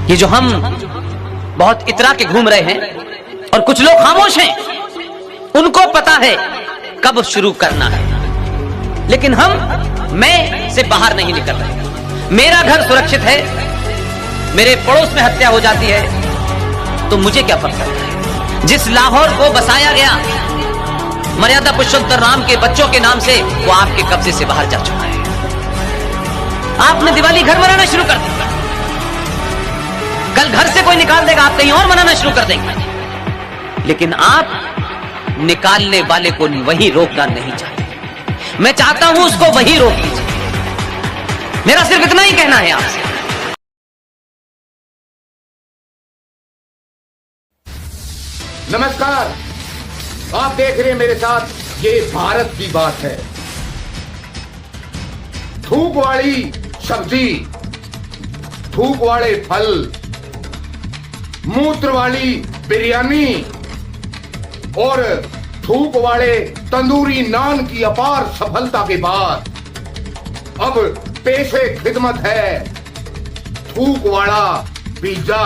ये जो हम बहुत इतरा के घूम रहे हैं और कुछ लोग खामोश हैं, उनको पता है कब शुरू करना है, लेकिन मैं से बाहर नहीं निकल रहे। मेरा घर सुरक्षित है, मेरे पड़ोस में हत्या हो जाती है तो मुझे क्या फर्क पड़ता है। जिस लाहौर को बसाया गया मर्यादा पुरुषोत्तम राम के बच्चों के नाम से, वो आपके कब्जे से बाहर जा चुका है। आपने दिवाली घर मनाना शुरू कर दिया, कल घर से कोई निकाल देगा, आप कहीं और मनाना शुरू कर देंगे, लेकिन आप निकालने वाले को वहीं रोकना नहीं चाहते। मैं चाहता हूं उसको वहीं रोक लीजिए। मेरा सिर्फ इतना ही कहना है आपसे। नमस्कार, आप देख रहे हैं मेरे साथ ये भारत की बात है। थूक वाली सब्जी, थूक वाले फल, मूत्र वाली बिरयानी और थूक वाले तंदूरी नान की अपार सफलता के बाद अब पेशे खिदमत है थूक वाला पिज्जा।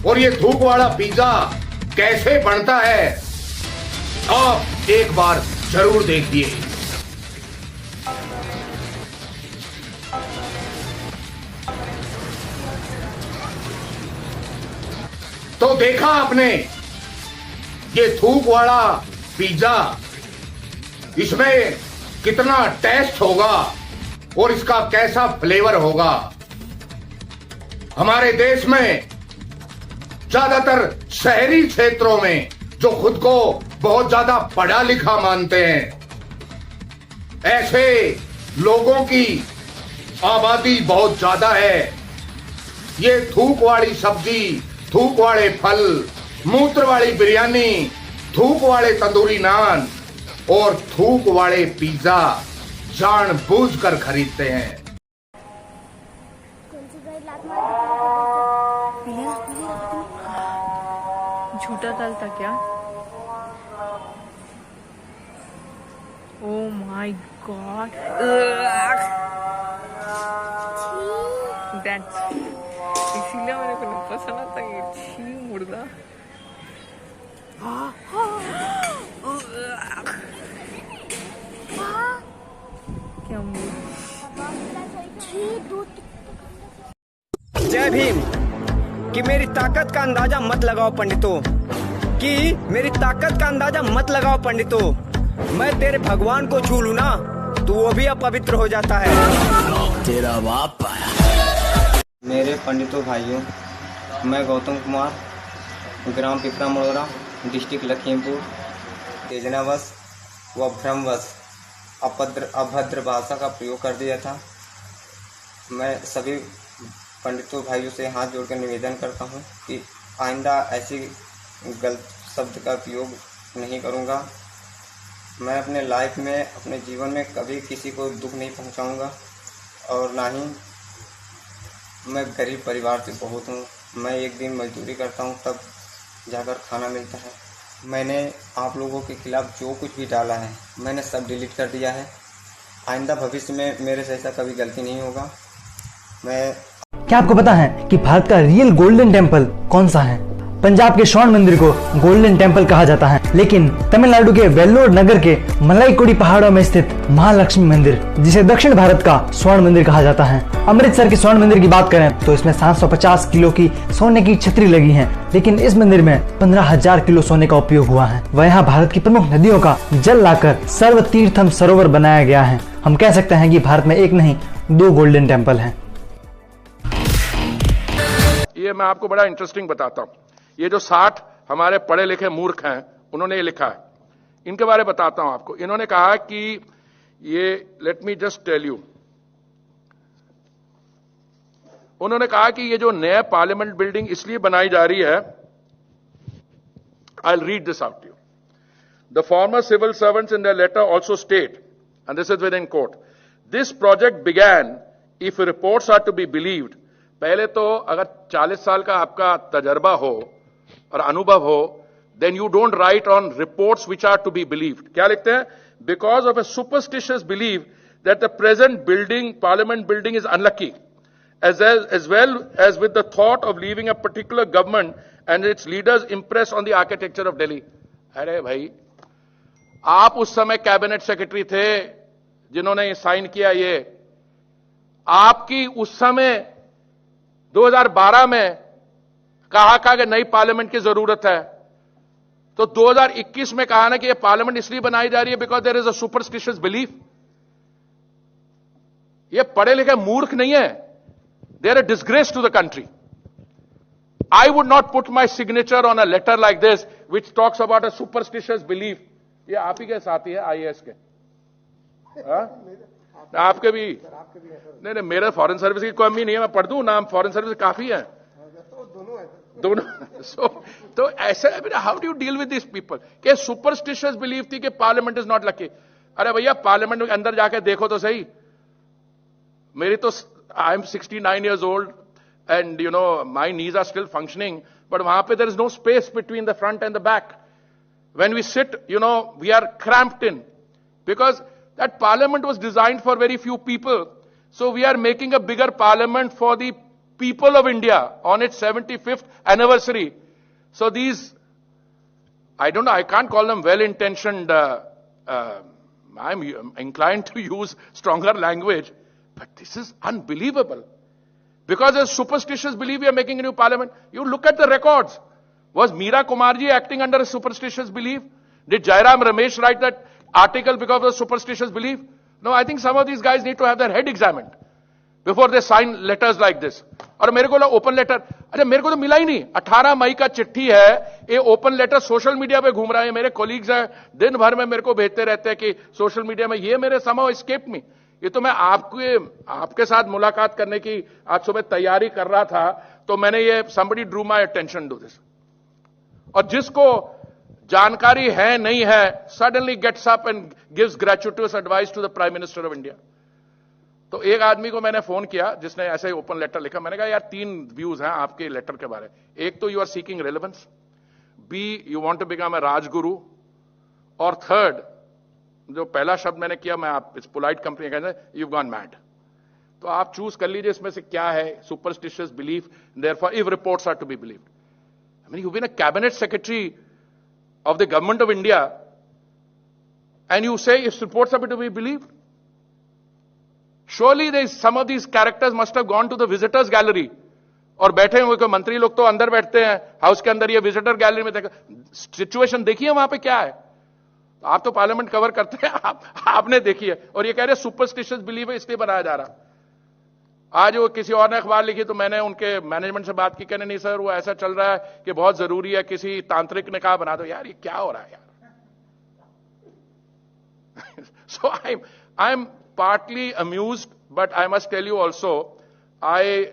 और ये थूक वाला पिज्जा कैसे बनता है आप एक बार जरूर देखिए। तो देखा आपने ये थूक वाला पिज्जा, इसमें कितना टेस्ट होगा और इसका कैसा फ्लेवर होगा। हमारे देश में ज्यादातर शहरी क्षेत्रों में जो खुद को बहुत ज्यादा पढ़ा लिखा मानते हैं, ऐसे लोगों की आबादी बहुत ज्यादा है। ये थूक वाली सब्जी, थूक वाले फल, मूत्र वाली बिरयानी, थूक वाले तंदूरी नान और थूक वाले पिज्जा जानबूझकर खरीदते हैं। झूठा ताल था क्या? ओह माय गॉड, इसीलिए मेरे को नहीं पसंद आता ये छी मुर्दा। क्या जय भीम। कि मेरी ताकत का अंदाजा मत लगाओ पंडितों, कि मेरी ताकत का अंदाजा मत लगाओ पंडितों। मैं तेरे भगवान को छू लूं ना तो वो भी अपवित्र हो जाता है। तेरा बाप आया। मेरे पंडितों भाइयों, मैं गौतम कुमार, ग्राम पिपरा मड़ोरा, डिस्ट्रिक्ट लखीमपुर, तेजनावश व भ्रमवश अभद्र भाषा का प्रयोग कर दिया था। मैं सभी पंडितों भाइयों से हाथ जोड़कर निवेदन करता हूं कि आइंदा ऐसी गलत शब्द का प्रयोग नहीं करूंगा। मैं अपने लाइफ में, अपने जीवन में कभी किसी को दुख नहीं पहुंचाऊंगा और ना ही मैं गरीब परिवार से बहुत हूं। मैं एक दिन मजदूरी करता हूं तब जाकर खाना मिलता है। मैंने आप लोगों के खिलाफ जो कुछ भी डाला है मैंने सब डिलीट कर दिया है। आइंदा भविष्य में मेरे से ऐसा कभी गलती नहीं होगा। क्या आपको पता है कि भारत का रियल गोल्डन टेम्पल कौन सा है? पंजाब के स्वर्ण मंदिर को गोल्डन टेम्पल कहा जाता है, लेकिन तमिलनाडु के वेल्लोर नगर के मलाईकोडी पहाड़ों में स्थित महालक्ष्मी मंदिर, जिसे दक्षिण भारत का स्वर्ण मंदिर कहा जाता है। अमृतसर के स्वर्ण मंदिर की बात करें तो इसमें 750 किलो की सोने की छतरी लगी है, लेकिन इस मंदिर में 15,000 किलो सोने का उपयोग हुआ है। वह यहाँ भारत की प्रमुख नदियों का जल लाकर सर्व तीर्थम सरोवर बनाया गया है। हम कह सकते हैं कि भारत में एक नहीं 2 गोल्डन टेम्पल हैं। ये मैं आपको बड़ा इंटरेस्टिंग बताता हूं। ये जो 60 हमारे पढ़े लिखे मूर्ख हैं, उन्होंने ये लिखा है, इनके बारे में बताता हूं आपको। इन्होंने कहा कि ये, let me just tell you, उन्होंने कहा कि ये जो नया पार्लियामेंट बिल्डिंग इसलिए बनाई जा रही है, I will read this out to you. The former civil servants in the letter also state, and this is within quote, this project began, if reports are to be believed. पहले तो अगर 40 साल का आपका तजर्बा हो और अनुभव हो, then you don't write on reports which are to be believed. क्या लिखते हैं? Because of a superstitious belief that the present building, parliament building, is unlucky as well as with the thought of leaving a particular government and its leaders impressed on the architecture of Delhi. अरे भाई, आप उस समय cabinet secretary थे जिन्होंने sign किया ये। आपकी उस समय 2012 में कहा कि नई पार्लियामेंट की जरूरत है, तो 2021 में कहा ना कि ये पार्लियामेंट इसलिए बनाई जा रही है because there is a superstitious belief. ये पढ़े लिखे मूर्ख नहीं है, they are a disgrace to the country. I would not put my signature on a letter like this which talks about a superstitious belief. ये आप ही के साथी है आईएएस के, आपके भी नहीं, मेरे फॉरेन सर्विस की कमी नहीं है, मैं पढ़ दूं नाम, फॉरेन सर्विस काफी है दोनों। तो ऐसे how do you deal with this people के सुपरस्टिशियस बिलीफ थी कि पार्लियामेंट इज नॉट लकी। अरे भैया, पार्लियामेंट में अंदर जाके देखो तो सही। मेरी तो I am 69 years old and my knees are still functioning, but wahan pe there is no space between the front and the back. When we sit, we are cramped in, because that parliament was designed for very few people. So we are making a bigger parliament for the people of India on its 75th anniversary. So these, I don't know, I can't call them well-intentioned, I'm inclined to use stronger language, but this is unbelievable. Because a superstitious belief, we are making a new parliament. You look at the records. Was Meera Kumarji acting under a superstitious belief? Did Jairam Ramesh write that article because of a superstitious belief? No, I think some of these guys need to have their head examined before they sign letters like this. और मेरे को open letter, अरे मेरे को तो मिला ही नहीं। 18 मई का चिट्ठी है, ये ओपन लेटर सोशल मीडिया पे घूम रहा है। मेरे कोलीग्स हैं, दिन भर में मेरे को भेजते रहते हैं कि सोशल मीडिया में ये मेरे somehow escaped me। ये तो मैं आपके साथ मुलाकात करने की आज सुबह तैयारी कर रहा था, तो मैंने ये somebody drew my attention to this। और जिसको जानकारी है नहीं है, suddenly gets up and gives gratuitous advice to the Prime Minister of India। तो एक आदमी को मैंने फोन किया जिसने ऐसे ही ओपन लेटर लिखा। मैंने कहा यार 3 व्यूज हैं आपके लेटर के बारे में। एक तो you are seeking relevance, b you want to become a rajguru, और थर्ड जो पहला शब्द मैंने किया, मैं आप इस पोलाइट कंपनी कहते हैं यू गॉन मैड। तो आप चूज कर लीजिए इसमें से क्या है superstitious belief, therefore if reports are to be believed. I mean you been a cabinet secretary of the government of India and you say if reports are to be believed, surely some of these characters must have gone to the visitors gallery और बैठे हुए कोई मंत्री लोग तो अंदर बैठते हैं हाउस के अंदर, ये विजिटर गैलरी में देखा सिचुएशन देखिए वहां पे क्या है। आप तो पार्लियामेंट कवर करते हैं, आपने देखी है, और ये कह रहे सुपरस्टिशियस बिलीव है इसलिए बनाया जा रहा। आज वो किसी और ने अखबार लिखी तो मैंने उनके मैनेजमेंट से बात की, कहने नहीं सर वो ऐसा चल रहा है कि बहुत जरूरी है, किसी तांत्रिक ने कहा बना दो। यार ये क्या हो रहा है यार। So I am partly amused, but I must tell you also, I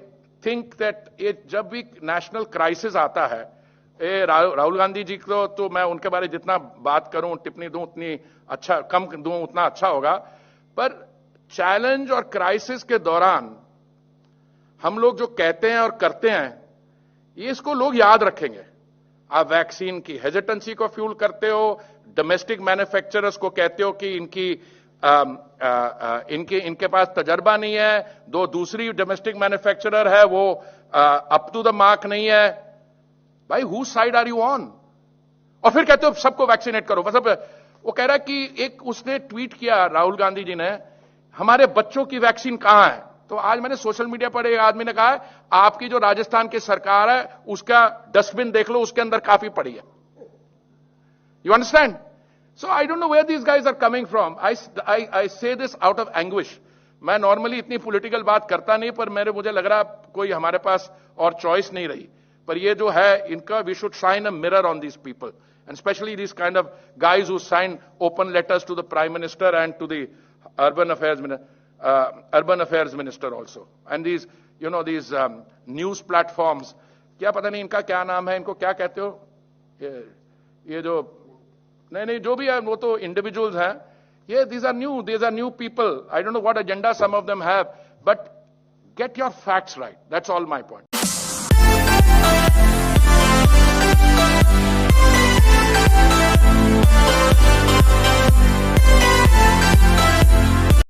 think that ये जब भी नेशनल क्राइसिस आता है, राहुल गांधी जी को तो मैं उनके बारे जितना बात करूं, टिप्पणी दूं उतनी अच्छा, कम दूं उतना अच्छा होगा, पर चैलेंज और क्राइसिस के दौरान हम लोग जो कहते हैं और करते हैं, ये इसको लोग याद रखेंगे। आप वैक्सीन की हेजिटेंसी को फ्यूल करते हो, डोमेस्टिक मैन्युफैक्चरर्स को कहते हो कि इनके पास तजर्बा नहीं है, दो दूसरी डोमेस्टिक मैन्युफैक्चरर है वो अप टू द मार्क नहीं है। भाई whose side are you on? और फिर कहते हो सबको वैक्सीनेट करो। मतलब वो कह रहा है कि एक उसने ट्वीट किया राहुल गांधी जी ने, हमारे बच्चों की वैक्सीन कहां है? तो आज मैंने सोशल मीडिया पर एक आदमी ने कहा है आपकी जो राजस्थान की सरकार है उसका डस्टबिन देख लो, उसके अंदर काफी पड़ी है। You understand? So I don't know where these guys are coming from. I say this out of anguish. मैं नॉर्मली इतनी पॉलिटिकल बात करता नहीं, पर मुझे लग रहा कोई हमारे पास और चॉइस नहीं रही। पर ये जो है इनका, we should shine a mirror on these people and specially this kind of guys who sign open letters to the prime minister and to the urban affairs minister also, and these these news platforms, क्या पता नहीं इनका क्या नाम है, इनको क्या कहते हो, ये जो नहीं जो भी है वो तो इंडिविजुअल्स हैं, ये these are new people. I don't know what agenda some of them have, but get your facts right. That's all my point.